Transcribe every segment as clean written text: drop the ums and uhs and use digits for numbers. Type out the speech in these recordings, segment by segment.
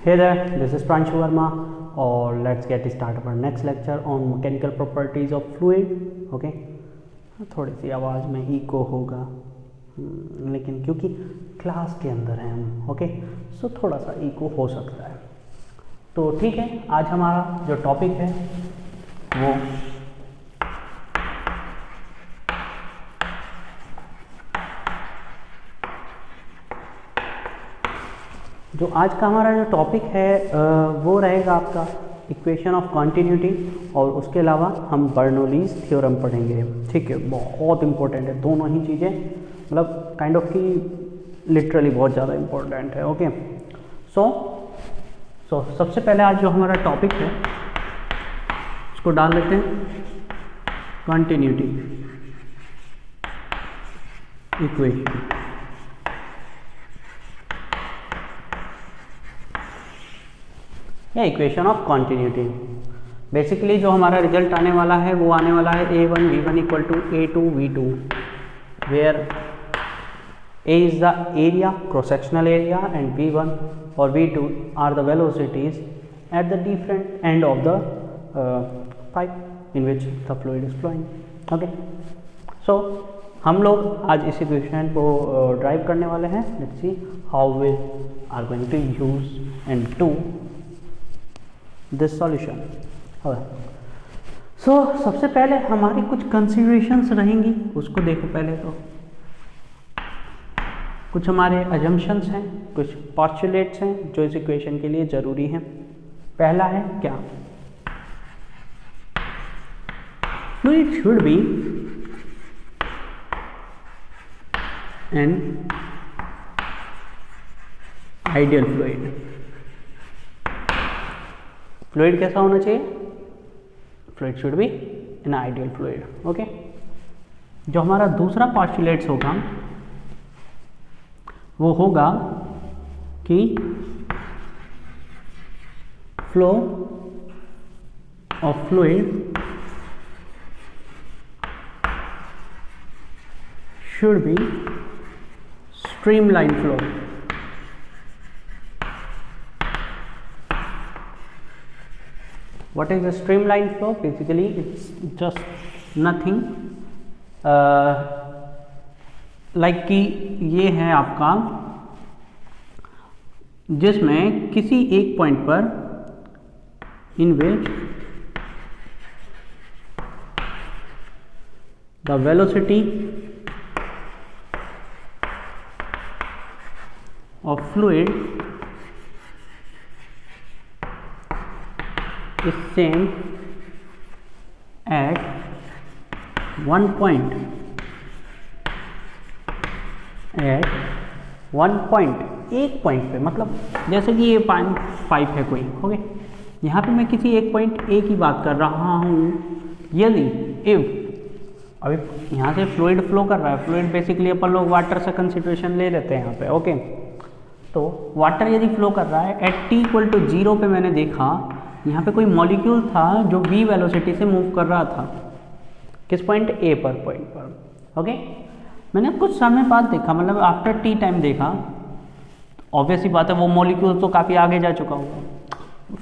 Hey there, this is Pranshu Verma, or let's get started our next lecture on mechanical properties of fluid. Okay, थोड़ी सी आवाज़ में eco होगा, लेकिन क्योंकि class के अंदर हैं हम, ओके, सो थोड़ा सा इको हो सकता है। तो ठीक है, आज हमारा जो टॉपिक है वो आज का हमारा जो टॉपिक है वो रहेगा आपका इक्वेशन ऑफ कॉन्टिन्यूटी, और उसके अलावा हम बर्नौलीज़ थ्योरम पढ़ेंगे। ठीक है, बहुत इंपॉर्टेंट है दोनों ही चीज़ें, मतलब काइंड ऑफ की लिटरली बहुत ज़्यादा इंपॉर्टेंट है। ओके, सो सबसे पहले आज जो हमारा टॉपिक है उसको डाल लेते हैं, continuity equation. Equation of continuity, basically जो हमारा रिजल्ट आने वाला है वो आने वाला है A1 V1 equal to A2 V2, where A is the area, cross sectional area, and V1 और V2 are the velocities at the different end of the pipe in which the fluid is flowing. Okay, so हम लोग आज इस equation को drive करने वाले हैं। Let's see how we are going to use and do this solution. So सबसे पहले हमारी कुछ कंसीडरेशंस रहेंगी, उसको देखो। पहले तो कुछ हमारे अजम्पशंस हैं, कुछ पोस्टुलेट्स हैं जो इस इक्वेशन के लिए ज़रूरी हैं। पहला है क्या, fluid should be N ideal fluid. Fluid कैसा होना चाहिए, fluid should be N ideal fluid. Okay, जो हमारा दूसरा पोस्टुलेट्स होगा वो होगा कि flow of fluid should be streamline flow. What is a streamline flow? Basically, it's just nothing like कि ये है आपका, जिसमें किसी एक पॉइंट पर in which the velocity of fluid is same at one point, एक पॉइंट पे, मतलब जैसे कि ये पाइप है कोई, ओके, यहाँ पे मैं किसी एक पॉइंट ए की बात कर रहा हूँ। यदि इफ अभी यहाँ से फ्लूइड फ्लो कर रहा है, फ्लूइड बेसिकली अपन लोग वाटर से कंसिडरेशन ले लेते हैं यहाँ पे। ओके, तो वाटर यदि फ्लो कर रहा है एट t इक्वल टू 0 पे, मैंने देखा यहाँ पे कोई मॉलिक्यूल था जो v वेलोसिटी से मूव कर रहा था, किस पॉइंट A पर। ओके, मैंने कुछ समय बाद देखा, मतलब आफ्टर t टाइम देखा, ऑब्वियस ही बात है वो मॉलिक्यूल तो काफ़ी आगे जा चुका होगा,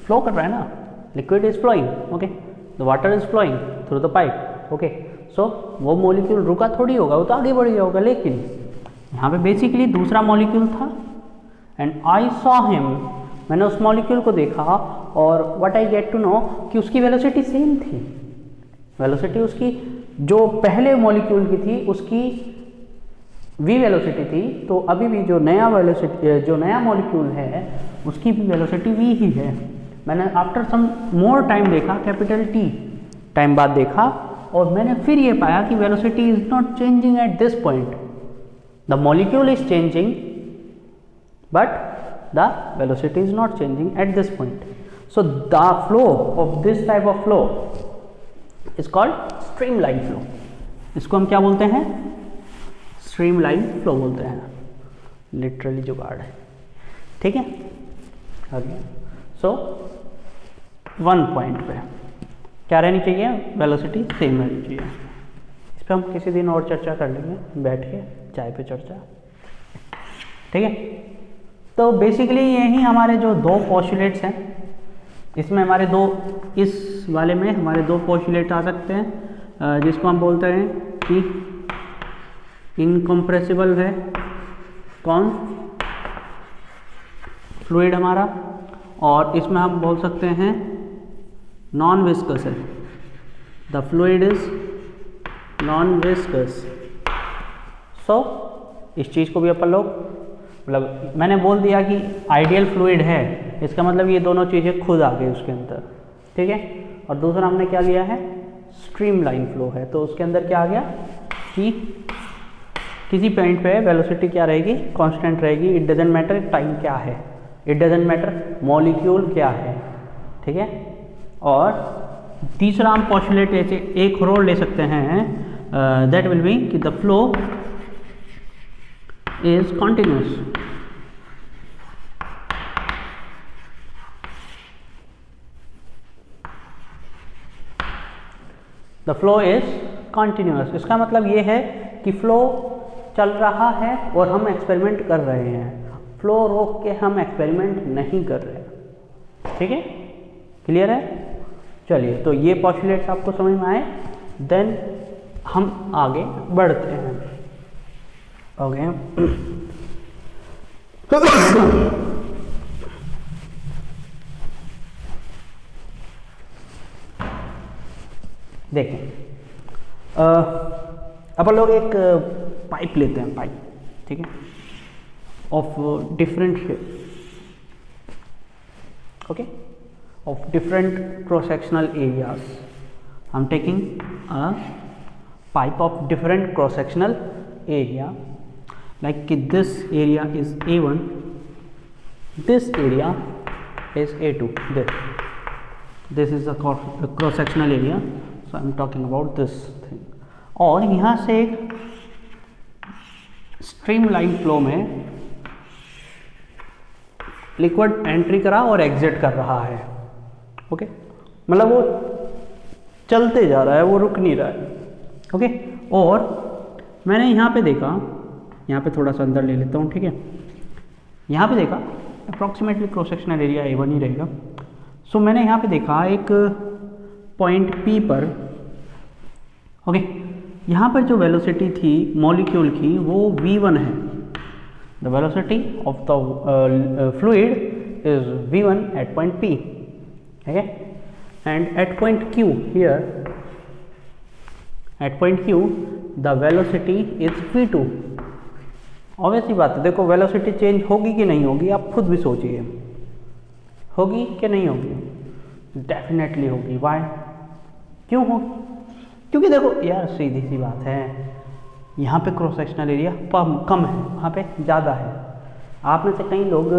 फ्लो कर रहा है ना, liquid is flowing. Okay, the water is flowing through the pipe. Okay, so वो मॉलिक्यूल रुका थोड़ी होगा, वो तो आगे बढ़ गया होगा, लेकिन यहाँ पे बेसिकली दूसरा मॉलिक्यूल था एंड आई सॉ हिम, मैंने उस मॉलिक्यूल को देखा, और what I get to know कि उसकी वेलोसिटी सेम थी। वेलोसिटी उसकी जो पहले मॉलिक्यूल की थी उसकी v वेलोसिटी थी, तो अभी भी जो नया वेलोसिटी, जो नया मॉलिक्यूल है उसकी भी वेलोसिटी v ही है। मैंने आफ्टर सम मोर टाइम देखा, कैपिटल T टाइम बाद देखा, और मैंने फिर ये पाया कि velocity is not changing at this point, the molecule is changing but the velocity is not changing at this point. So the flow of this type of flow is called streamline flow. इसको हम क्या बोलते हैं, streamline flow बोलते हैं, literally जुगाड़ है। ठीक है, आगे। सो वन पॉइंट पे क्या रहनी चाहिए, वेलोसिटी सेम रहनी चाहिए। इस पर हम किसी दिन और चर्चा कर लेंगे बैठ के, चाय पे चर्चा। ठीक है, तो बेसिकली यही हमारे जो दो पोस्टुलेट्स हैं, इसमें हमारे दो, इस वाले में हमारे दो पोस्टुलेट आ सकते हैं, जिसको हम बोलते हैं कि इनकम्प्रेसिबल है कौन, फ्लूइड हमारा, और इसमें हम बोल सकते हैं नॉन विस्कस है, the fluid is non viscous. So इस चीज़ को भी अपन लोग, मतलब मैंने बोल दिया कि आइडियल फ्लूइड है, इसका मतलब ये दोनों चीज़ें खुद आ गई उसके अंदर, ठीक है। और दूसरा हमने क्या लिया है, स्ट्रीमलाइन फ्लो है, तो उसके अंदर क्या आ गया कि किसी पॉइंट पे वेलोसिटी क्या रहेगी, कांस्टेंट रहेगी, इट डजेंट मैटर टाइम क्या है, इट डजेंट मैटर मॉलिक्यूल क्या है, ठीक है। और तीसरा हम पोस्टुलेट ऐसे एक और ले सकते हैं, दैट विल बी कि the flow is continuous, the flow is continuous। इसका मतलब ये है कि फ्लो चल रहा है और हम एक्सपेरिमेंट कर रहे हैं, फ्लो रोक के हम एक्सपेरिमेंट नहीं कर रहे हैं, ठीक है, क्लियर है। चलिए, तो ये पोस्टुलेट्स आपको समझ में आए, देन हम आगे बढ़ते हैं। ओके, देखें, अपन लोग एक पाइप लेते हैं, पाइप, ठीक है, of different shape, okay, of different cross sectional areas. I am taking a pipe of different cross sectional area, like this area is A1, this area is A2, this is a cross sectional area, so I am talking about this thing। और यहाँ से एक streamline flow में liquid entry करा और exit कर रहा है, ओके, मतलब वो चलते जा रहा है, वो रुक नहीं रहा है, ओके। और मैंने यहाँ पे देखा, यहाँ पे थोड़ा सा अंदर ले लेता हूँ, ठीक है, यहाँ पे देखा approximately cross sectional area A1 ही रहेगा। सो मैंने यहाँ पे देखा एक पॉइंट P पर, ओके, यहाँ पर जो वेलोसिटी थी मॉलिक्यूल की वो V1 है, the velocity of the fluid is V1 at point P, ठीक है, and at point Q here, at point Q the velocity is V2। Obviously बात है, देखो वेलोसिटी चेंज होगी कि नहीं होगी, आप खुद भी सोचिए, होगी कि नहीं होगी, डेफिनेटली होगी। वाई, क्यों होगी? क्योंकि देखो यार, सीधी सी बात है, यहाँ पे क्रॉस सेक्शनल एरिया कम है, वहाँ पे ज़्यादा है। आप में से कई लोग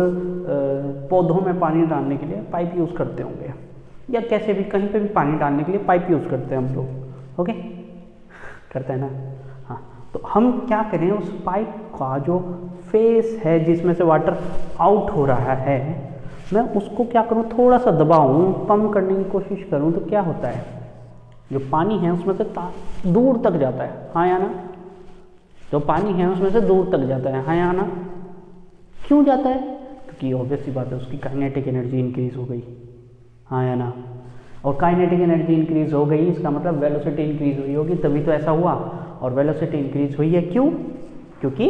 पौधों में पानी डालने के लिए पाइप यूज़ करते होंगे, या कैसे भी कहीं पे भी पानी डालने के लिए पाइप यूज़ करते हैं हम लोग, ओके, करते हैं ना, हाँ। तो हम क्या करें, उस पाइप का जो फेस है जिसमें से वाटर आउट हो रहा है, मैं उसको क्या करूँ, थोड़ा सा दबाऊँ, पंप करने की कोशिश करूँ, तो क्या होता है, जो पानी है उसमें से दूर तक जाता है, हाँ या ना, जो पानी है उसमें से दूर तक जाता है, हाँ या ना। क्यों जाता है? क्योंकि ऑब्वियस सी बात है, उसकी काइनेटिक एनर्जी इंक्रीज हो गई, हाँ या ना। और काइनेटिक एनर्जी इंक्रीज हो गई, इसका मतलब वेलोसिटी इंक्रीज हुई होगी, तभी तो ऐसा हुआ। और वेलोसिटी इंक्रीज हुई है क्यों? क्योंकि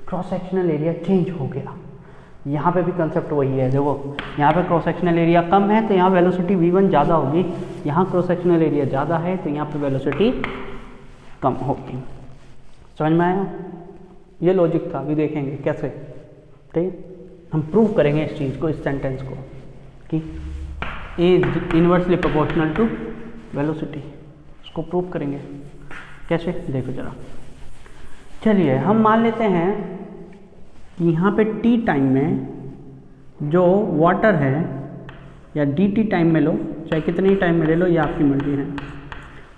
क्रॉस सेक्शनल एरिया चेंज हो गया। यहाँ पे भी कंसेप्ट वही है, देखो यहाँ पे क्रॉस सेक्शनल एरिया कम है तो यहाँ वेलोसिटी v1 ज़्यादा होगी, यहाँ क्रॉस सेक्शनल एरिया ज़्यादा है तो यहाँ पे वेलोसिटी कम होगी। समझ में आया? ये लॉजिक था, अभी देखेंगे कैसे, ठीक, हम प्रूव करेंगे इस चीज़ को, इस सेंटेंस को, कि A is inversely proportional to velocity, उसको प्रूव करेंगे कैसे, देखो जरा। चलिए हम मान लेते हैं कि यहाँ पे t टाइम में जो वाटर है, या dt टाइम में लो, चाहे कितने ही टाइम में ले लो, ये आपकी मर्जी है।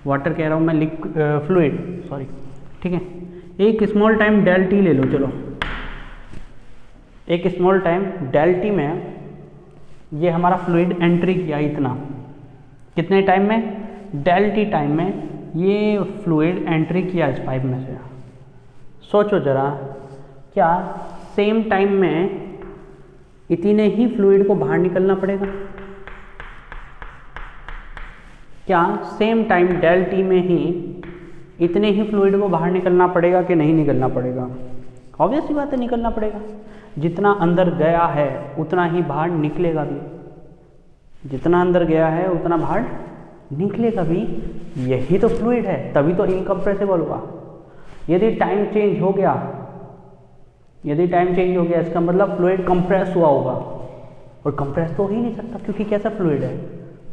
वाटर कह रहा हूँ मैं, फ्लूइड, सॉरी, ठीक है। एक स्मॉल टाइम डेल t ले लो, चलो एक स्मॉल टाइम डेल t में ये हमारा फ्लूइड एंट्री किया, इतना, कितने टाइम में, डेल t टाइम में ये फ्लूइड एंट्री किया इस पाइप में से। सोचो जरा, क्या सेम टाइम में इतने ही फ्लूइड को बाहर निकलना पड़ेगा। क्या सेम टाइम डेल टी में ही इतने ही फ्लूइड को बाहर निकलना पड़ेगा कि नहीं निकलना पड़ेगा? ऑब्वियस सी बात है, निकलना पड़ेगा। जितना अंदर गया है उतना ही बाहर निकलेगा भी, जितना अंदर गया है उतना बाहर निकलेगा भी। यही तो फ्लूइड है, तभी तो इनकम्प्रेसिबल हुआ। यदि टाइम चेंज हो गया, यदि टाइम चेंज हो गया इसका मतलब फ्लूइड कंप्रेस हुआ होगा, और कंप्रेस तो हो ही नहीं सकता क्योंकि कैसा फ्लूइड है?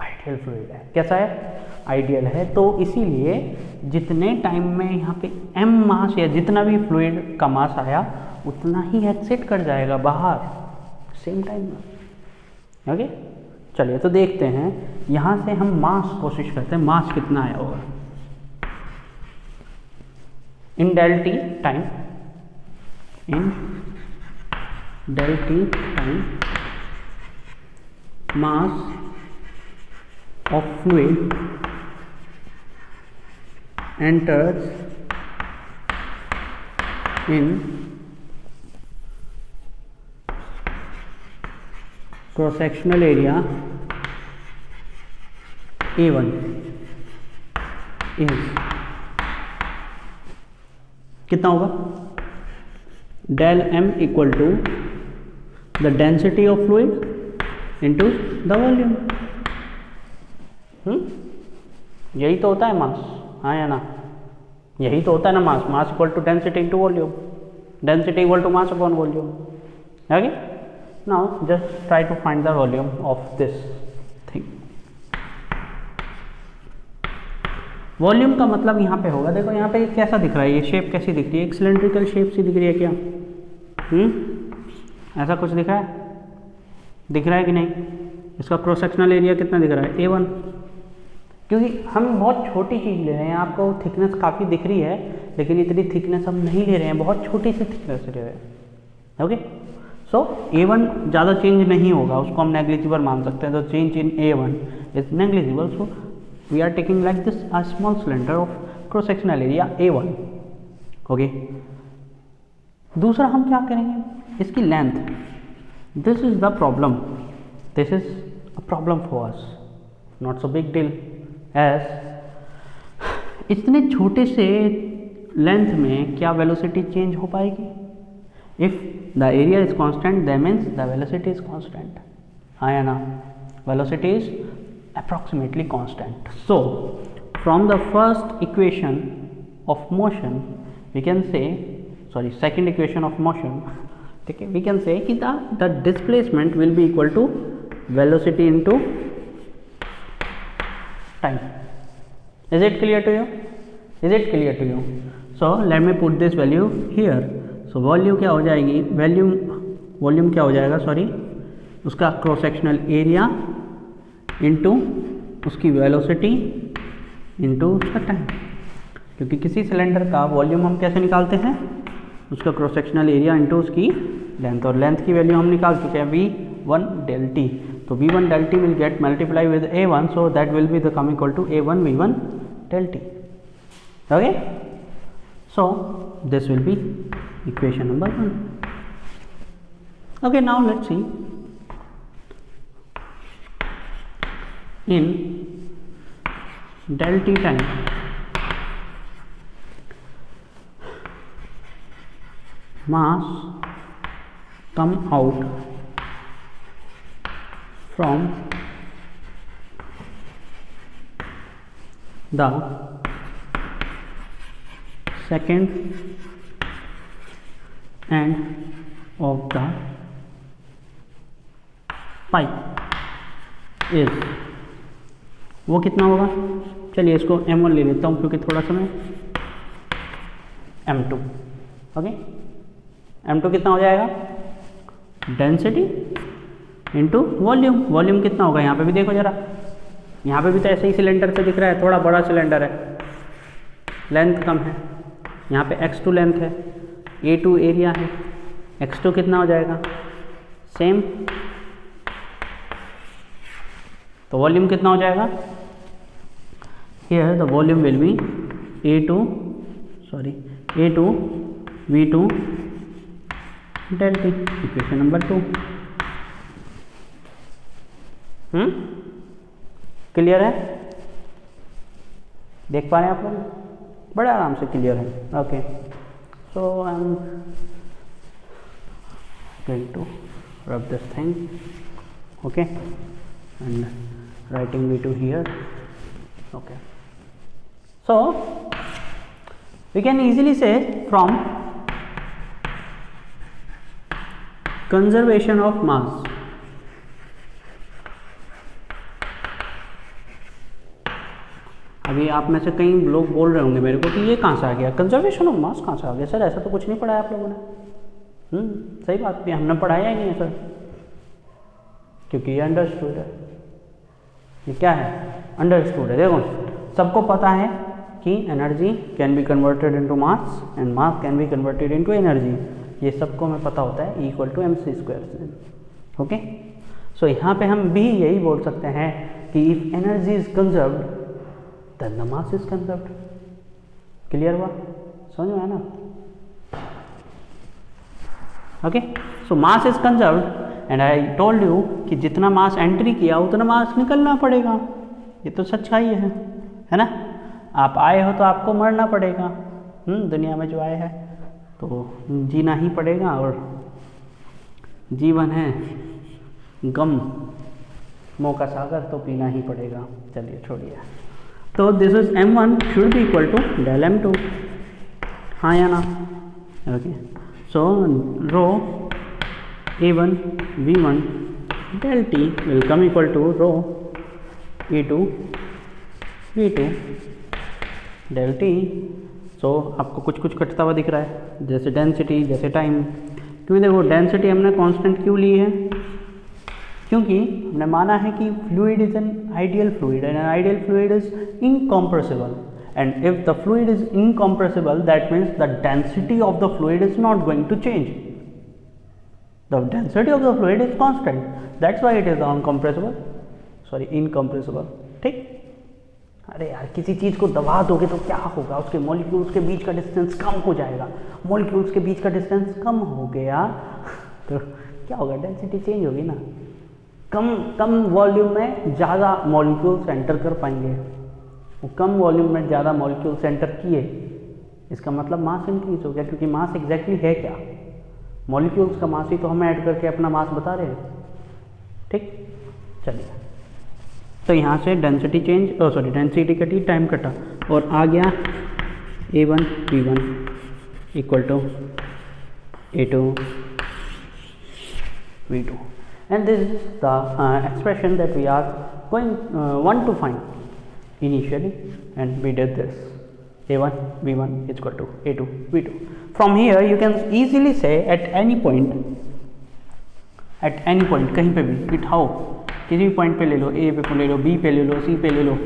आइडियल फ्लूइड है। कैसा है? आइडियल है। तो इसीलिए जितने टाइम में यहाँ पे m मास या जितना भी फ्लूइड का मास आया उतना ही एक्सिट कर जाएगा बाहर सेम टाइम में। ओके, चलिए तो देखते हैं। यहाँ से हम मास कोशिश करते हैं, मास कितना आया होगा in del T time, in del T time mass of fluid enters in cross-sectional area A1 is कितना होगा? del m equal to the density of fluid into the volume। यही तो होता है मास, हाँ या ना? यही तो होता है ना mass. Mass equal to density into volume, density equal to mass upon volume. Okay, now just try to find the volume of this thing. Volume का मतलब यहाँ पे होगा, देखो यहाँ पे कैसा दिख रहा है, ये शेप कैसी दिख रही है? एक सिलेंड्रिकल शेप सी दिख रही है क्या? ऐसा कुछ दिख रहा है? दिख रहा है कि नहीं? इसका क्रॉस सेक्शनल एरिया कितना दिख रहा है? A1। क्योंकि हम बहुत छोटी चीज़ ले रहे हैं, आपको थिकनेस काफ़ी दिख रही है लेकिन इतनी थिकनेस हम नहीं ले रहे हैं, बहुत छोटी सी थिकनेस ले रहे हैं। ओके, सो A1 ज़्यादा चेंज नहीं होगा, उसको हम नेग्लिजिबल मान सकते हैं। तो change in A1 is negligible, so we are taking like this a small cylinder of cross sectional area A1। Okay, दूसरा हम क्या करेंगे? इसकी length. This is the problem, this is a problem for us, not so big deal. As इतने छोटे से length में क्या वेलोसिटी चेंज हो पाएगी? If the area is constant that means the velocity is constant, हाँ या ना? Velocity is approximately constant. So from the first equation of motion we can say, sorry second equation of motion, ठीक है, we can say कि the displacement will be equal to velocity into time। is it clear to you? is it clear to you? so let me put this value here। so volume क्या हो जाएगी? Volume क्या हो जाएगा? Sorry, उसका cross sectional area into उसकी velocity into उसका time. क्योंकि किसी सिलेंडर का वॉल्यूम हम कैसे निकालते हैं? उसका क्रॉस सेक्शनल एरिया इनटू उसकी लेंथ, और लेंथ की वैल्यू हम निकाल चुके हैं V1 del t। तो V1 del t will get multiply with A1, so that will be the come equal to A1 V1 del t। Okay, so this will be equation number 1। Okay, now let's see in del t time mass come out from the second end of the pipe is, वो कितना होगा? चलिए इसको M1 ले लेता हूँ क्योंकि थोड़ा समय, M2। ओके, M2 कितना हो जाएगा? Density into volume. वॉल्यूम कितना होगा? यहाँ पे भी देखो जरा, यहाँ पे भी तो ऐसे ही सिलेंडर से दिख रहा है, थोड़ा बड़ा सिलेंडर है, लेंथ कम है। यहाँ पे x2 लेंथ है, A2 एरिया है, x2 कितना हो जाएगा? सेम। तो वॉल्यूम कितना हो जाएगा? Here the volume will be A2 V2 del t, equation number 2। Clear है? देख पा रहे हैं आप लोग? बड़े आराम से क्लियर है। Okay, so I am going to rub this thing, okay, and writing V2 here. Okay, so we can easily say from conservation of mass, अभी आप में से कई लोग बोल रहे होंगे मेरे को कि ये कहाँ से आ गया, कंजर्वेशन ऑफ मास कहाँ से आ गया सर, ऐसा तो कुछ नहीं पढ़ाया आप लोगों ने। सही बात भी, हमने पढ़ाया ही नहीं है सर, क्योंकि ये अंडरस्टूड है। ये क्या है? अंडरस्टूड है। देखो सबको पता है कि energy can be converted into mass and mass can be converted into energy, ये सबको हमें पता होता है, इक्वल टू mc²। ओके, सो यहाँ पे हम भी यही बोल सकते हैं कि if energy is conserved then the mass is conserved. Clear हुआ? समझ में आया ना? Okay, so mass is conserved and I told you कि जितना मास एंट्री किया उतना मास निकलना पड़ेगा। ये तो सच्चाई है ना? आप आए हो तो आपको मरना पड़ेगा। दुनिया में जो आए हैं तो जीना ही पड़ेगा, और जीवन है गम मौका सागर, तो पीना ही पड़ेगा। चलिए छोड़िए। तो this is m1 should be equal to del m2, हाँ या ना? Okay, so rho A1 V1 del T will come equal to rho E2 V2 del T। सो आपको कुछ कुछ कटता हुआ दिख रहा है, जैसे डेंसिटी, जैसे टाइम। क्योंकि देखो डेंसिटी हमने कांस्टेंट क्यों ली है? क्योंकि हमने माना है कि fluid is an ideal fluid and an ideal fluid is incompressible, and if the fluid is incompressible that means the density of the fluid is not going to change. The density of the fluid is constant. That's why it is uncompressible. Sorry, incompressible. ठीक? अरे यार, किसी चीज़ को दबा दोगे तो क्या होगा? उसके मॉलिक्यूल्स के बीच का डिस्टेंस कम हो जाएगा। मॉलिक्यूल्स के बीच का डिस्टेंस कम हो गया तो क्या होगा? डेंसिटी चेंज होगी ना। कम वॉल्यूम में ज़्यादा मॉलिक्यूल्स एंटर कर पाएंगे। वो कम वॉल्यूम में ज़्यादा मॉलिक्यूल्स एंटर किए, इसका मतलब मास इंक्रीज हो गया, क्योंकि मास एग्जैक्टली है क्या? मॉलिक्यूल्स का मास ही तो हम ऐड करके अपना मास बता रहे हैं। ठीक, चलिए, तो यहाँ से डेंसिटी चेंज, सॉरी डेंसिटी कटी, टाइम कटा, और आ गया A1 V1 equal to A2 V2, and this is the expression that we are going want to find initially, and we did this A1 V1 is equal to A2 V2. From here you can easily say at any point कहीं पे भी बिठाओ, किसी भी point पे ले लो, A पे ले लो, B पे ले लो, C पे ले लो,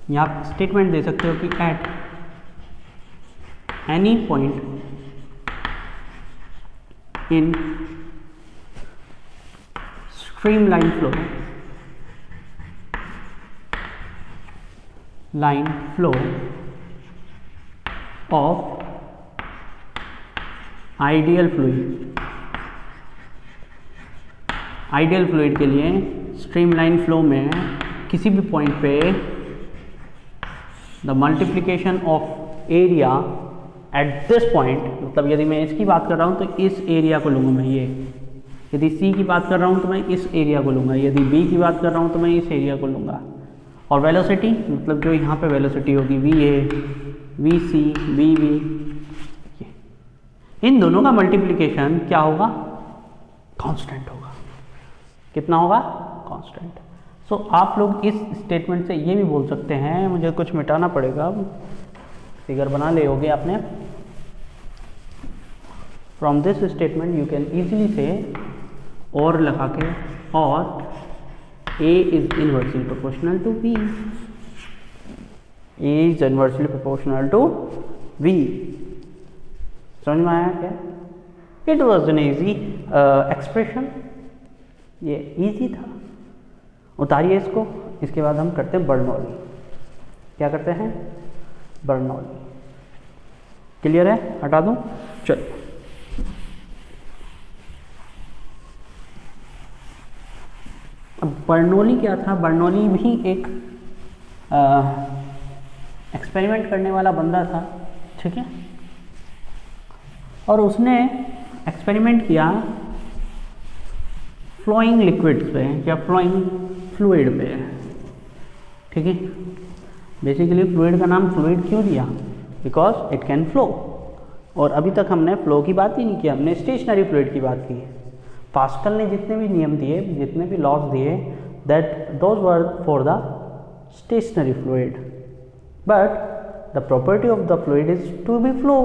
यहाँ स्टेटमेंट दे सकते हो कि at any point in streamline flow of ideal fluid के लिए स्ट्रीमलाइन फ्लो में किसी भी पॉइंट पे the multiplication of area at this point, मतलब यदि मैं इसकी बात कर रहा हूँ तो इस एरिया को लूँगा मैं, ये यदि C की बात कर रहा हूँ तो मैं इस एरिया को लूँगा, यदि B की बात कर रहा हूँ तो मैं इस एरिया को लूँगा, और वेलोसिटी मतलब जो यहाँ पे वेलोसिटी होगी VA, VC, VB, इन दोनों का मल्टीप्लिकेशन क्या होगा? कांस्टेंट होगा। कितना होगा? कांस्टेंट। सो आप लोग इस स्टेटमेंट से ये भी बोल सकते हैं, मुझे कुछ मिटाना पड़ेगा, फिगर बना ले होगे आपने। From this statement you can easily say और लगा के, और A is inversely proportional to B, A is inversely proportional to V। समझ में आया क्या? It was an easy expression, ये ईजी था। उतारिए इसको, इसके बाद हम करते हैं बर्नौली। क्या करते हैं? बर्नौली। क्लियर है? हटा दूं? चलो, अब बर्नौली क्या था, बर्नौली भी एक एक्सपेरिमेंट करने वाला बंदा था, ठीक है। और उसने एक्सपेरिमेंट किया फ्लोइंग लिक्विड्स पे या फ्लोइंग फ्लूइड पे, ठीक है। बेसिकली फ्लूइड का नाम फ्लूइड क्यों दिया, बिकॉज इट कैन फ्लो। और अभी तक हमने फ्लो की बात ही नहीं की, हमने स्टेशनरी फ्लूइड की बात की। पास्कल ने जितने भी नियम दिए, जितने भी लॉज दिए, that those were for the stationary fluid, but the property of the fluid is to be flow,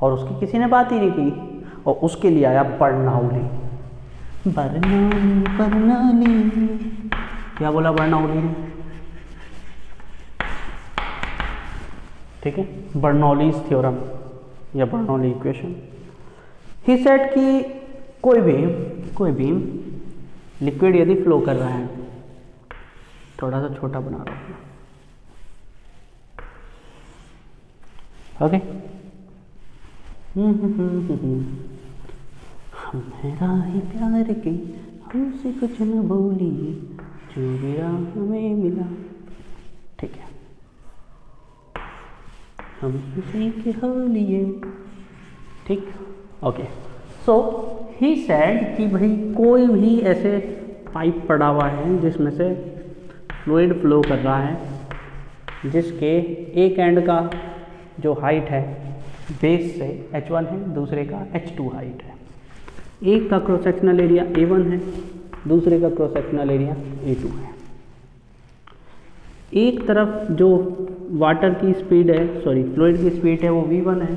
और उसकी किसी ने बात ही नहीं की। और उसके लिए आया बर्नौली। बर्नौली क्या बोला बर्नौली ने, ठीक है, बर्नौलीज थ्योरम या बर्नौली इक्वेशन। ही सेड कि कोई भी लिक्विड यदि फ्लो कर रहा है, थोड़ा सा छोटा बना रहा हूँ, ओके। मेरा ही प्यार के हमसे कुछ न बोली, जो मेरा हमें मिला, ठीक है, हम उसी के हो लिए, ठीक, ओके। सो ही सेड कि भाई कोई भी ऐसे पाइप पड़ा हुआ है जिसमें से फ्लूइड फ्लो कर रहा है, जिसके एक एंड का जो हाइट है बेस से h1 है, दूसरे का h2 हाइट है। एक का क्रॉस सेक्शनल एरिया A1 है, दूसरे का क्रॉस सेक्शनल एरिया A2 है। एक तरफ जो वाटर की स्पीड है, सॉरी फ्लूइड की स्पीड है वो V1 है,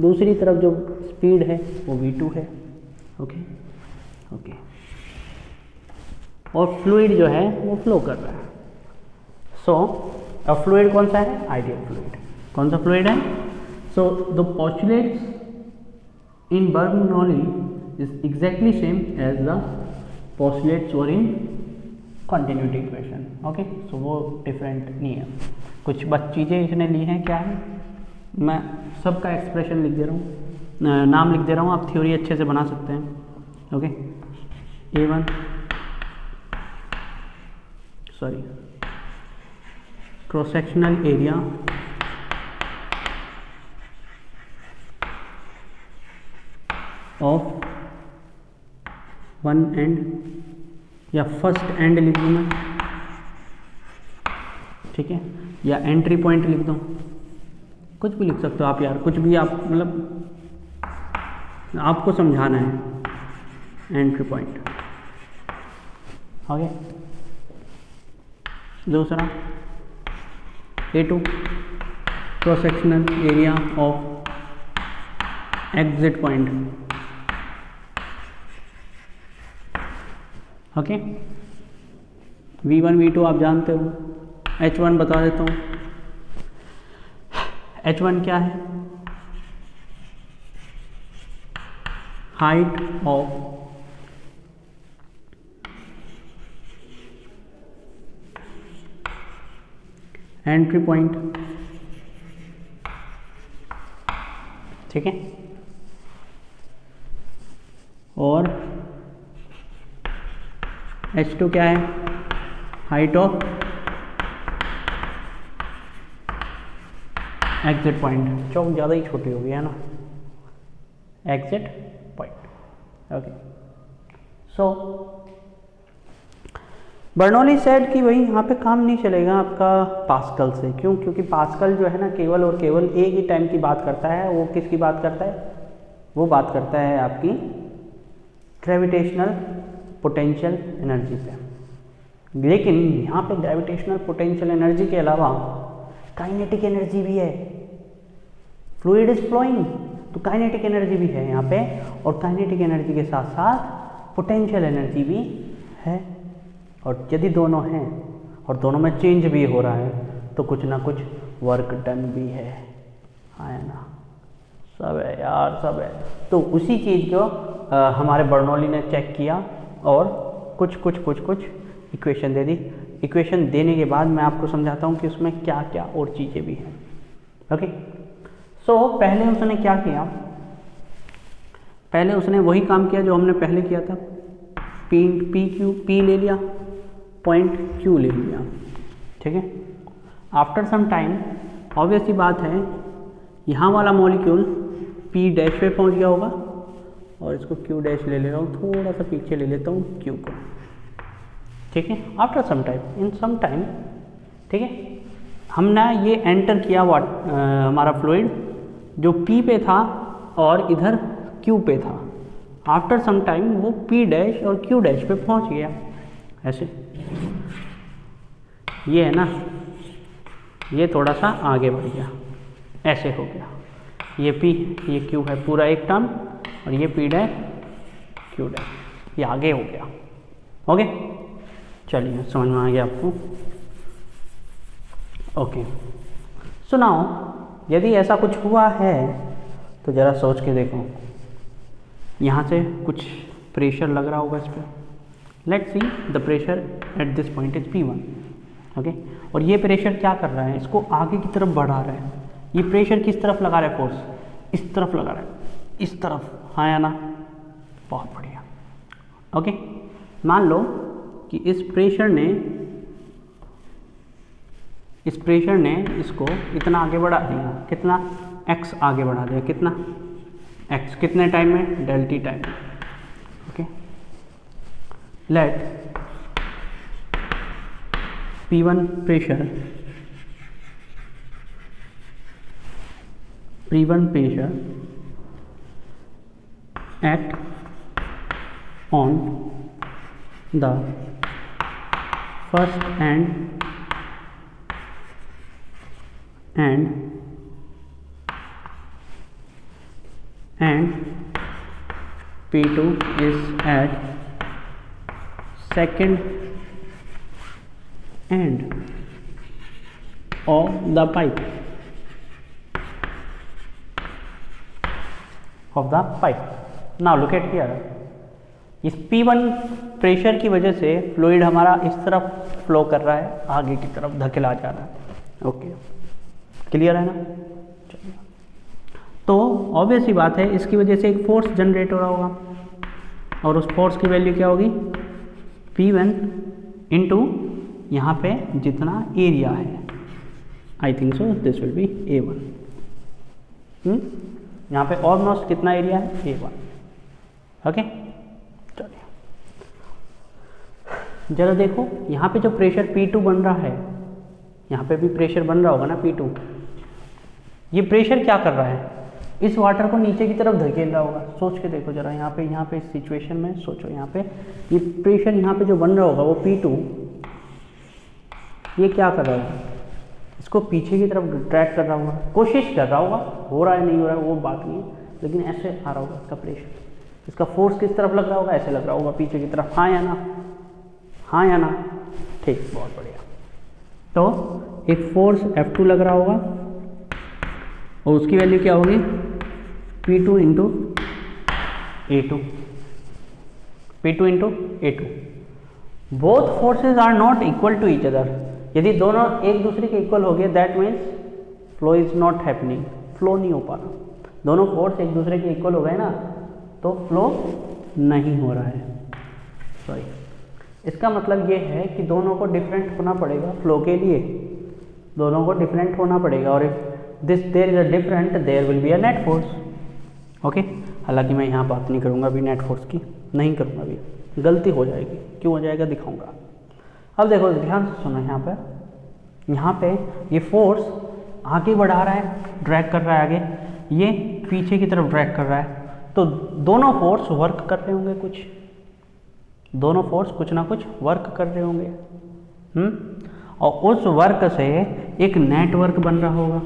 दूसरी तरफ जो स्पीड है वो V2 है, ओके ओके। और फ्लूइड जो है वो फ्लो कर रहा है। सो अब फ्लूइड कौन सा है, आइडियल फ्लूइड। कौन सा फ्लूइड है, so the postulates in Bernoulli is exactly same as the postulates were in continuity equation, okay. So वो डिफरेंट नहीं है, कुछ बस चीज़ें इसने ली हैं। क्या है, मैं सबका एक्सप्रेशन लिख दे रहा हूँ, नाम लिख दे रहा हूँ, आप थ्योरी अच्छे से बना सकते हैं, okay. A1 sorry cross sectional area of one and या फर्स्ट एंड लिख दूँ मैं, ठीक है, या एंट्री पॉइंट लिख दो, कुछ भी लिख सकते हो आप यार, कुछ भी आप मतलब आपको समझाना है, एंट्री पॉइंट, ओके। दूसरा A2 cross sectional area of exit point, okay. V1 V2 आप जानते हो, H1 बता देता हूँ। H1 क्या है, हाइट ऑफ एंट्री पॉइंट, ठीक है। और H2 क्या है, हाइट ऑफ एग्जिट पॉइंट। चौक ज़्यादा ही छोटी हो गई है ना, एग्जिट पॉइंट, ओके। सो बर्नौली सेड कि भाई यहाँ पे काम नहीं चलेगा आपका पास्कल से। क्यों, क्योंकि पास्कल जो है ना केवल और केवल एक ही टाइम की बात करता है। वो किसकी बात करता है, वो बात करता है आपकी ग्रेविटेशनल पोटेंशियल एनर्जी पे। लेकिन यहाँ पे ग्रेविटेशनल पोटेंशियल एनर्जी के अलावा काइनेटिक एनर्जी भी है। फ्लूइड इज फ्लोइंग, तो काइनेटिक एनर्जी भी है यहाँ पे, और काइनेटिक एनर्जी के साथ साथ पोटेंशियल एनर्जी भी है। और यदि दोनों हैं और दोनों में चेंज भी हो रहा है तो कुछ ना कुछ वर्क डन भी है ना, सब है यार, सब है। तो उसी चीज़ को हमारे बर्नौली ने चेक किया और कुछ इक्वेशन दे दी। इक्वेशन देने के बाद मैं आपको समझाता हूँ कि उसमें क्या क्या और चीज़ें भी हैं, ओके। सो पहले उसने क्या किया, पहले उसने वही काम किया जो हमने पहले किया था। पी ले लिया, पॉइंट क्यू ले लिया, ठीक है। आफ्टर सम टाइम ऑब्वियस सी बात है यहाँ वाला मॉलिक्यूल पी डैश पे पहुँच गया होगा, और इसको क्यू डैश ले ले रहा हूँ, थोड़ा सा पीछे ले लेता हूँ क्यू को, ठीक है। आफ्टर सम टाइम, इन सम टाइम, ठीक है, हमने ये एंटर किया हमारा फ्लूइड जो पी पे था और इधर क्यू पे था। आफ्टर सम टाइम वो पी डैश और क्यू डैश पे पहुंच गया, ऐसे। ये है ना, ये थोड़ा सा आगे बढ़ गया, ऐसे हो गया। ये पी, ये क्यू है पूरा एक टर्म, और ये पी डैश क्यू डैश, ये आगे हो गया। ओके, चलिए समझ में आ गया आपको। ओके, सुनाओ, यदि ऐसा कुछ हुआ है तो ज़रा सोच के देखो। यहाँ से कुछ प्रेशर लग रहा होगा इस पर। Let's see the pressure at this point is P1, okay. और ये प्रेशर क्या कर रहा है, इसको आगे की तरफ बढ़ा रहा है। ये प्रेशर किस तरफ लगा रहा है, फोर्स इस तरफ लगा रहा है, इस तरफ, हाँ या ना? बहुत बढ़िया। ओके, मान लो कि इस प्रेशर ने इसको इतना आगे बढ़ा दिया, कितना, x आगे बढ़ा दिया, कितना x, कितने टाइम में, डेल टी टाइम में। Okay, let P1 pressure act on the first and P2 is at second end of the pipe, now look at here। इस P1 प्रेशर की वजह से फ्लूइड हमारा इस तरफ फ्लो कर रहा है, आगे की तरफ धकेला जा रहा है। ओके, क्लियर है ना? चलिए, तो ऑब्वियस सी बात है इसकी वजह से एक फोर्स जनरेट हो रहा होगा, और उस फोर्स की वैल्यू क्या होगी, P1 इंटू यहाँ पे जितना एरिया है, I think so this will B A1। यहाँ पे ऑलमोस्ट कितना एरिया है, A1। ओके, चलिए जरा देखो, यहाँ पे जो प्रेशर P2 बन रहा है, यहाँ पे भी प्रेशर बन रहा होगा ना P2। ये प्रेशर क्या कर रहा है, इस वाटर को नीचे की तरफ धकेल रहा होगा। सोच के देखो जरा, यहाँ पे इस सिचुएशन में सोचो, यहाँ पे ये प्रेशर यहाँ पे जो बन रहा होगा वो P2, ये क्या कर रहा होगा, इसको पीछे की तरफ ड्रैग कर रहा होगा, कोशिश कर रहा होगा, हो रहा है नहीं हो रहा है वो बात नहीं है, लेकिन ऐसे आ रहा होगा इसका प्रेशर। इसका फोर्स किस तरफ लग रहा होगा, ऐसे लग रहा होगा पीछे की तरफ, हाँ या ना? हाँ या ना? ठीक, बहुत बढ़िया। तो एक फोर्स F2 लग रहा होगा, और उसकी वैल्यू क्या होगी, P2 into A2, P2 into A2। Both forces are not equal to each other. यदि दोनों एक दूसरे के इक्वल हो गए, that means flow is not happening, flow नहीं हो पा रहा। दोनों फोर्स एक दूसरे के इक्वल हो गए ना, तो फ्लो नहीं हो रहा है, सॉरी। इसका मतलब ये है कि दोनों को डिफरेंट होना पड़ेगा फ्लो के लिए, दोनों को डिफरेंट होना पड़ेगा, और if this there is a different, there will be a net force. Okay, हालांकि मैं यहाँ बात नहीं करूँगा अभी नेट फोर्स की, नहीं करूँगा अभी, गलती हो जाएगी। क्यों हो जाएगा दिखाऊंगा। अब देखो, ध्यान से सुनो, यहाँ पे ये फोर्स आगे बढ़ा रहा है, ड्रैग कर रहा है आगे, ये पीछे की तरफ ड्रैग कर रहा है, तो दोनों फोर्स वर्क कर रहे होंगे, दोनों फोर्स कुछ ना कुछ वर्क कर रहे होंगे। और उस वर्क से एक नेटवर्क बन रहा होगा,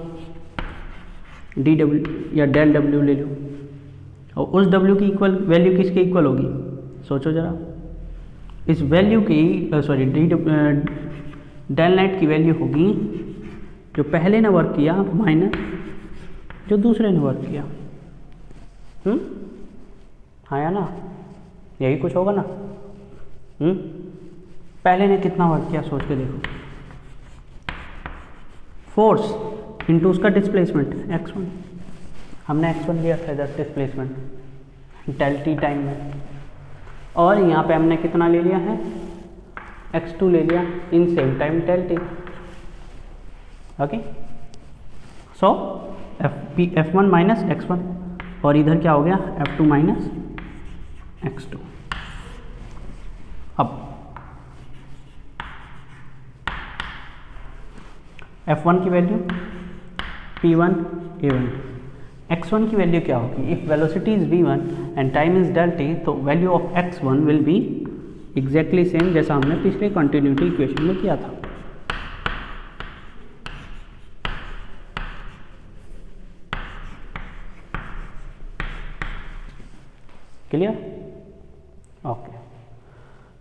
DW या डेल W ले लो, और उस W की इक्वल वैल्यू किसके इक्वल होगी, सोचो जरा। इस वैल्यू की सॉरी डेल नेट की वैल्यू होगी जो पहले ने वर्क किया माइनस जो दूसरे ने वर्क किया। हाँ या ना? यही कुछ होगा ना। पहले ने कितना वर्क किया सोच के देखो, फोर्स इंटू उसका डिस्प्लेसमेंट x1, हमने x1 लिया था इधर डिस्प्लेसमेंट डेल टी टाइम में, और यहाँ पे हमने कितना ले लिया है, x2 ले लिया in same time del t। Okay, so f1 minus x1 और इधर क्या हो गया f2 माइनस x2। अब f1 की वैल्यू p1 a1, x1 की वैल्यू क्या होगी, if velocity is v1 and time is del t, तो value of x1 will be exactly same जैसा हमने पिछले कंटिन्यूटी इक्वेशन में किया था। क्लियर? ओके,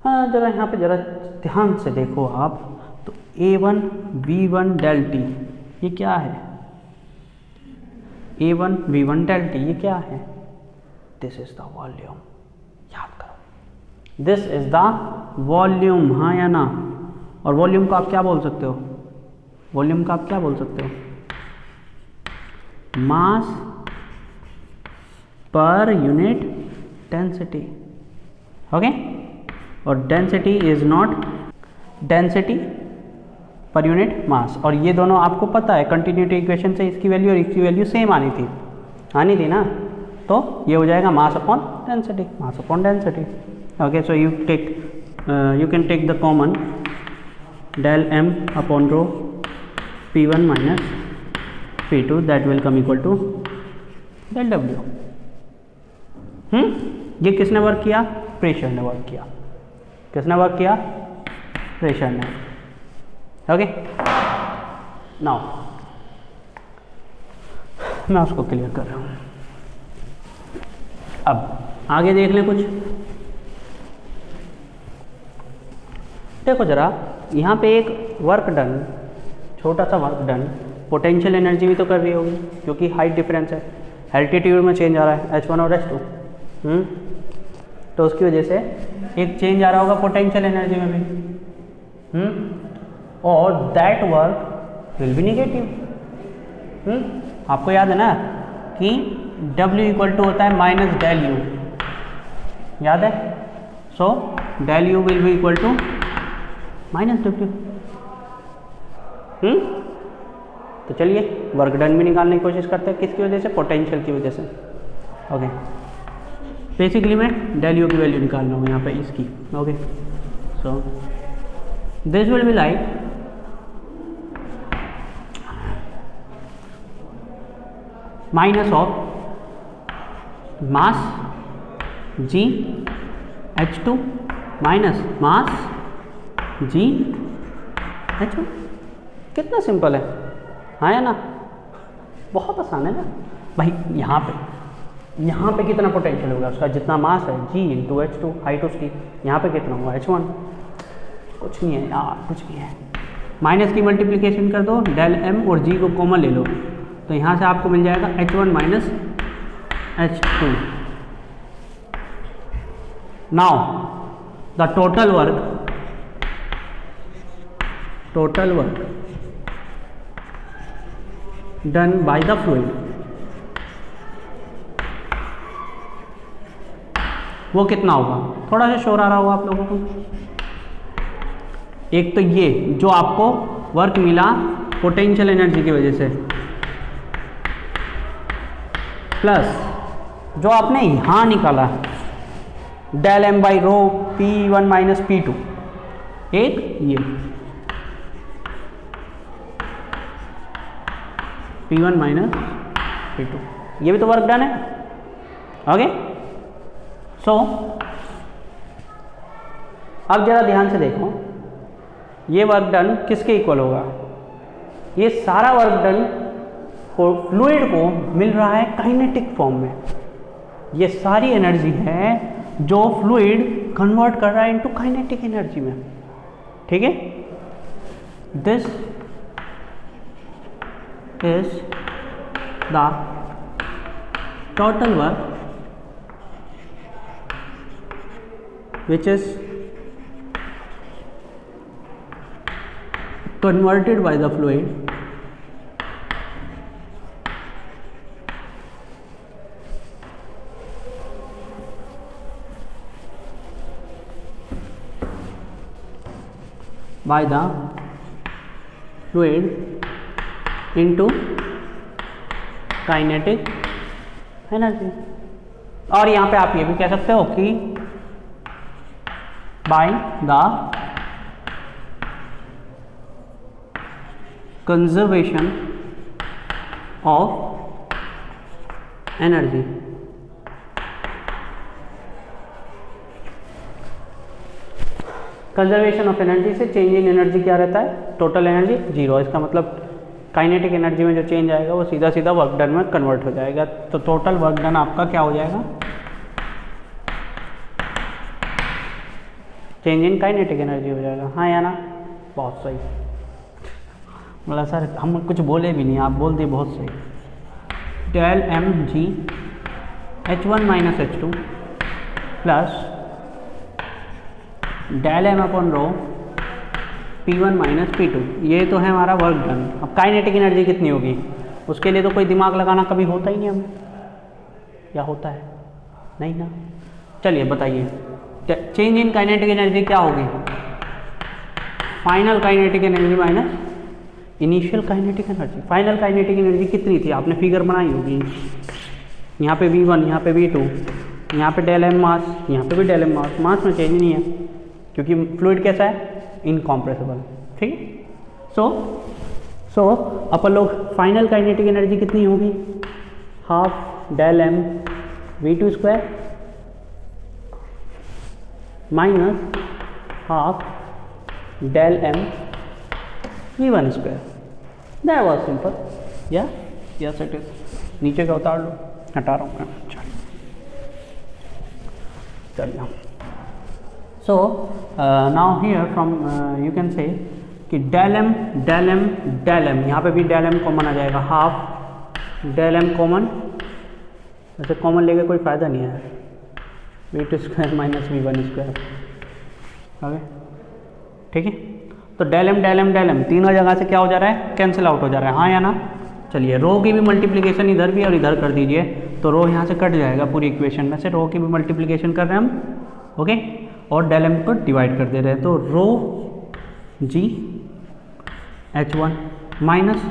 हाँ जरा यहाँ पे जरा ध्यान से देखो आप, तो a1 v1 del t ये क्या है, a1 v1 del t ये क्या है, दिस इज द वॉल्यूम, याद करो दिस इज द वॉल्यूम, हाँ या ना। और वॉल्यूम को आप क्या बोल सकते हो, वॉल्यूम का आप क्या बोल सकते हो, मास पर यूनिट डेंसिटी। ओके, और density is not density per unit mass, और ये दोनों आपको पता है कंटिन्यूटी इक्वेशन से इसकी वैल्यू और इसकी वैल्यू सेम आनी थी ना, तो ये हो जाएगा mass upon density, mass upon density. Okay, so you can take the common del m upon rho p1 minus p2 that will come equal to del w। ये किसने वर्क किया, प्रेशर ने वर्क किया, किसने वर्क किया, pressure ने। Okay, now मैं उसको क्लियर कर रहा हूँ। अब आगे देख लें कुछ, देखो जरा यहाँ पे एक वर्क डन, छोटा सा वर्क डन, पोटेंशियल एनर्जी भी तो कर रही होगी क्योंकि हाइट डिफरेंस है, एल्टीट्यूड में चेंज आ रहा है h1 और h2, तो उसकी वजह से एक चेंज आ रहा होगा पोटेंशियल एनर्जी में भी, और that work will be negative. आपको याद है ना कि W इक्वल टू होता है माइनस del u, याद है, so del u will be equal to minus W। तो चलिए वर्क डन भी निकालने की कोशिश करते हैं, किसकी वजह से, पोटेंशियल की वजह से। ओके, बेसिकली मैं del u की वैल्यू निकाल रहा हूँ यहाँ पे इसकी। Okay, so this will be like minus of mass g h2 minus mass g h1। कितना सिंपल है, हाँ या ना, बहुत आसान है ना भाई। यहाँ पे कितना पोटेंशियल होगा उसका, जितना मास है g इंटू h2, हाइट उसकी, यहाँ पे कितना होगा h1, कुछ नहीं है यार, कुछ नहीं है। माइनस की मल्टीप्लिकेशन कर दो, del m और g को कॉमन ले लो, तो यहाँ से आपको मिल जाएगा h1 minus h2। Now the total work done by the fluid, वो कितना होगा, थोड़ा सा शोर आ रहा होगा आप लोगों को। एक तो ये जो आपको वर्क मिला पोटेंशियल एनर्जी की वजह से, प्लस जो आपने यहाँ निकाला del m by rho p1 minus p2, एक ये p1 माइनस p2, ये भी तो वर्क डन है। ओके, सो अब जरा ध्यान से देखो, ये वर्क डन किसके इक्वल होगा, ये सारा वर्क डन फ्लूइड को मिल रहा है काइनेटिक फॉर्म में। ये सारी एनर्जी है जो फ्लूइड कन्वर्ट कर रहा है इनटू काइनेटिक एनर्जी में, ठीक है। This is the total work which is converted by the fluid by the fluid into kinetic energy. और यहाँ पे आप ये भी कह सकते हो कि by the conservation of energy. Conservation of energy से चेंज इन एनर्जी क्या रहता है, टोटल एनर्जी जीरो। इसका मतलब काइनेटिक एनर्जी में जो चेंज आएगा वो सीधा सीधा वर्क डन में कन्वर्ट हो जाएगा। तो टोटल वर्क डन आपका क्या हो जाएगा, चेंज इन काइनेटिक एनर्जी हो जाएगा। हाँ या ना, बहुत सही। बोला सर हम कुछ बोले भी नहीं, आप बोल दिए, बहुत सही। Del M G H1 minus H2 plus del M upon rho P1 minus P2, ये तो है हमारा वर्क डन। अब काइनेटिक एनर्जी कितनी होगी, उसके लिए तो कोई दिमाग लगाना कभी होता ही नहीं हमें, या होता है नहीं ना। चलिए बताइए, चेंज इन काइनेटिक एनर्जी क्या होगी, final kinetic energy minus initial kinetic energy. Final kinetic energy कितनी थी, आपने फिगर बनाई होगी। यहाँ पे V1, यहाँ पे V2, यहाँ पे डेल एम मास, यहाँ पे भी डेल एम मास। मास में चेंज नहीं है क्योंकि फ्लूइड कैसा है, इनकॉम्प्रेसिबल। ठीक है। सो अपन लोग फाइनल काइनेटिक एनर्जी कितनी होगी, half del m V2 square minus half del m V1 square. That was simple. Yes it is. नीचे का उतार लो, हटा रहा हूँ मैं। चलिए so now here from you can say कि del m del m del m, यहाँ पे भी डेल एम कॉमन आ जाएगा, हाफ डेल एम कॉमन। वैसे कॉमन लेके कोई फ़ायदा नहीं है, V2 square minus V1 square. Okay ठीक है। तो डेल एम तीनों जगह से क्या हो जा रहा है, कैंसिल आउट हो जा रहा है। हाँ या ना। चलिए रो की भी मल्टीप्लिकेशन इधर भी और इधर कर दीजिए, तो रो यहाँ से कट जाएगा पूरी इक्वेशन में से। रो की भी मल्टीप्लिकेशन कर रहे हैं हम, ओके, और डेल एम को डिवाइड कर दे रहे हैं। तो रो जी H1 माइनस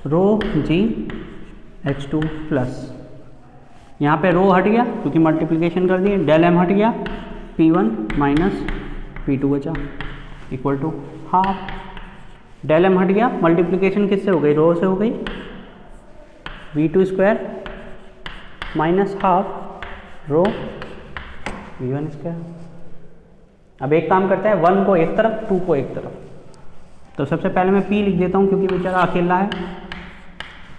रो जी H2 प्लस, यहाँ पे रो हट गया क्योंकि मल्टीप्लिकेशन कर दिए, डेल एम हट गया, P1 माइनस P2 बचा equal to half. Del M हट गया, मल्टीप्लिकेशन किससे हो गई, रो से हो गई, V2 square minus half rho V1 square. अब एक काम करते हैं, 1 को एक तरफ 2 को एक तरफ। तो सबसे पहले मैं P लिख देता हूँ क्योंकि बेचारा अकेला है,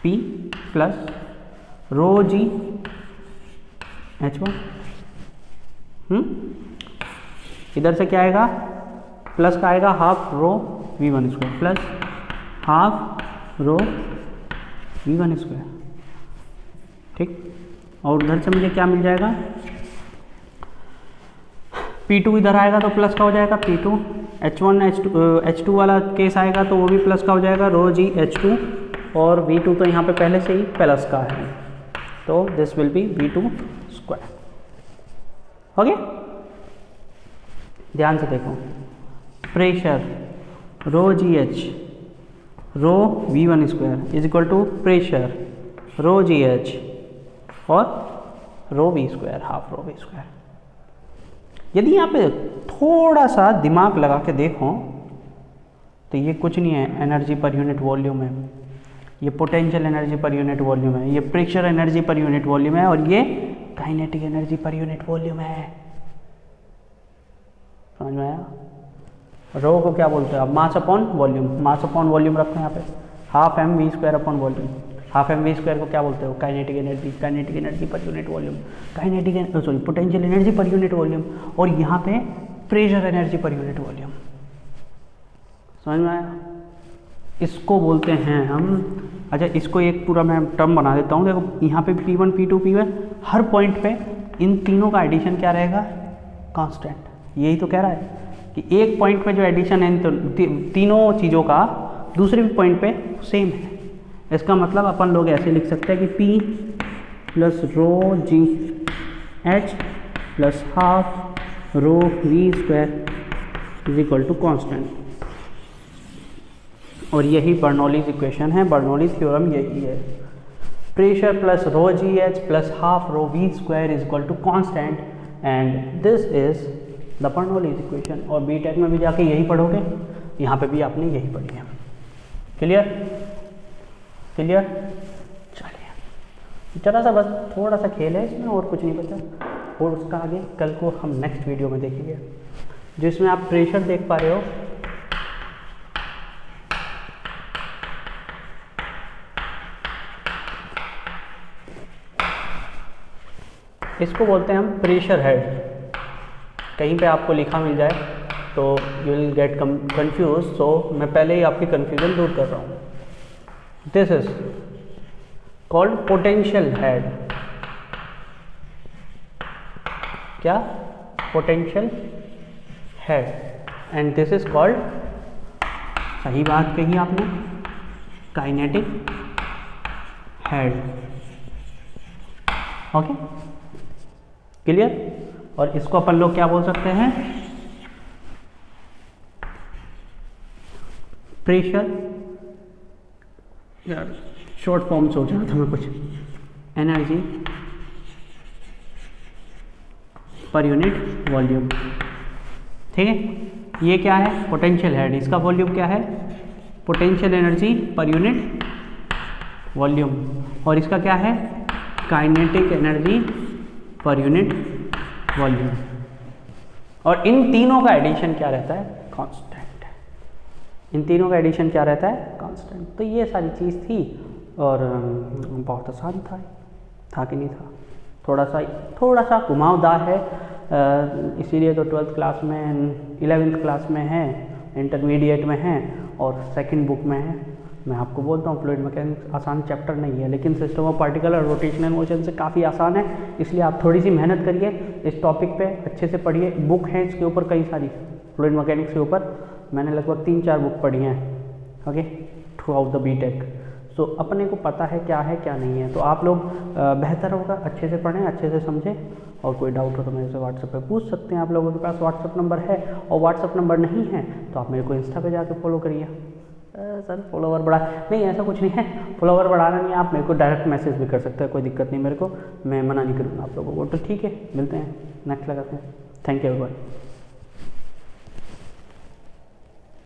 P प्लस रो जी H1। इधर से क्या आएगा, प्लस का आएगा half rho V1 square plus half रो V1 स्क्वायर। ठीक, और उधर से मुझे क्या मिल जाएगा, P2 इधर आएगा तो प्लस का हो जाएगा P2, H2 वाला केस आएगा तो वो भी प्लस का हो जाएगा, रो जी H2, और V2 तो यहाँ पे पहले से ही प्लस का है, तो this will be V2 square. Okay, ध्यान से देखो, pressure rho G H rho V1 square is equal to pressure rho G H और rho V square, half rho V square. यदि यहाँ पे थोड़ा सा दिमाग लगा के देखो तो ये कुछ नहीं है, एनर्जी पर यूनिट वॉल्यूम है, ये potential energy per unit volume है, ये pressure energy per unit volume है, और ये kinetic energy per unit volume है। समझ में आया? रो को क्या बोलते हैं आप, mass upon volume. Mass upon volume रखो यहाँ पे, half M V square upon volume. Half M V square को क्या बोलते हो, kinetic energy. Kinetic energy per unit volume, potential energy per unit volume, और यहाँ पे pressure energy per unit volume. समझ में आया? इसको बोलते हैं हम, अच्छा इसको एक पूरा मैं टर्म बना देता हूँ। देखो यहाँ पे P1 P2 P1, हर पॉइंट पे इन तीनों का एडिशन क्या रहेगा, कांस्टेंट। यही तो कह रहा है कि एक पॉइंट पे जो एडिशन है तो तीनों चीज़ों का दूसरे पॉइंट पे सेम है। इसका मतलब अपन लोग ऐसे लिख सकते हैं कि P plus rho G H plus half rho V square is equal to constant. और यही बर्नौलीज इक्वेशन है, बर्नौलीज थ्योरम यही है। Pressure plus rho G H plus half rho V square is equal to constant and this is the Bernoulli's equation. और BTech में भी जाके यही पढ़ोगे, यहाँ पे भी आपने यही पढ़ी है। Clear clear. चलिए जरा सा बस थोड़ा सा खेल है इसमें और कुछ नहीं बचा, और उसका आगे कल को हम नेक्स्ट वीडियो में देखेंगे। जिसमें आप प्रेशर देख पा रहे हो, इसको बोलते हैं हम प्रेशर हेड। कहीं पे आपको लिखा मिल जाए तो you will get confuse, so मैं पहले ही आपकी कंफ्यूजन दूर कर रहा हूँ। This is called potential head. क्या? Potential head. And this is called, सही बात कही आपने, काइनेटिक हेड। Okay clear. और इसको अपन लोग क्या बोल सकते हैं? प्रेशर, यार शॉर्ट फॉर्म सोच रहा था मैं कुछ, एनर्जी पर यूनिट वॉल्यूम। ठीक है, ये क्या है? Potential head. इसका वॉल्यूम क्या है? Potential energy per unit volume. और इसका क्या है? Kinetic energy per unit volume. और इन तीनों का एडिशन क्या रहता है? कांस्टेंट। इन तीनों का एडिशन क्या रहता है? कांस्टेंट। तो ये सारी चीज़ थी और बहुत आसान था कि नहीं था? थोड़ा सा घुमावदार है, इसीलिए तो 12th क्लास में, 11th क्लास में है, इंटरमीडिएट में है और सेकंड बुक में है। मैं आपको बोलता हूँ फ्लूइड मैकेनिक्स आसान चैप्टर नहीं है, लेकिन सिस्टम ऑफ पार्टिकल और रोटेशनल मोशन से काफ़ी आसान है। इसलिए आप थोड़ी सी मेहनत करिए, इस टॉपिक पे अच्छे से पढ़िए। बुक है इसके ऊपर कई सारी, फ्लूइड मैकेनिक्स के ऊपर मैंने लगभग 3-4 बुक पढ़ी हैं, okay, throughout the BTech. So अपने को पता है क्या नहीं है। तो आप लोग बेहतर होगा अच्छे से पढ़ें, अच्छे से समझें, और कोई डाउट हो तो मेरे से व्हाट्सएप पे पूछ सकते हैं। आप लोगों के पास व्हाट्सएप नंबर है, और व्हाट्सएप नंबर नहीं है तो आप मेरे को इंस्टा पे जाके फॉलो करिए। सर फॉलोवर बढ़ा नहीं, ऐसा कुछ नहीं है, फॉलोवर बढ़ाना नहीं है, आप मेरे को डायरेक्ट मैसेज भी कर सकते हैं, कोई दिक्कत नहीं मेरे को, मैं मना नहीं करूँगा आप लोगों को। तो ठीक है, मिलते हैं नेक्स्ट लगाते हैं। Thank you everyone.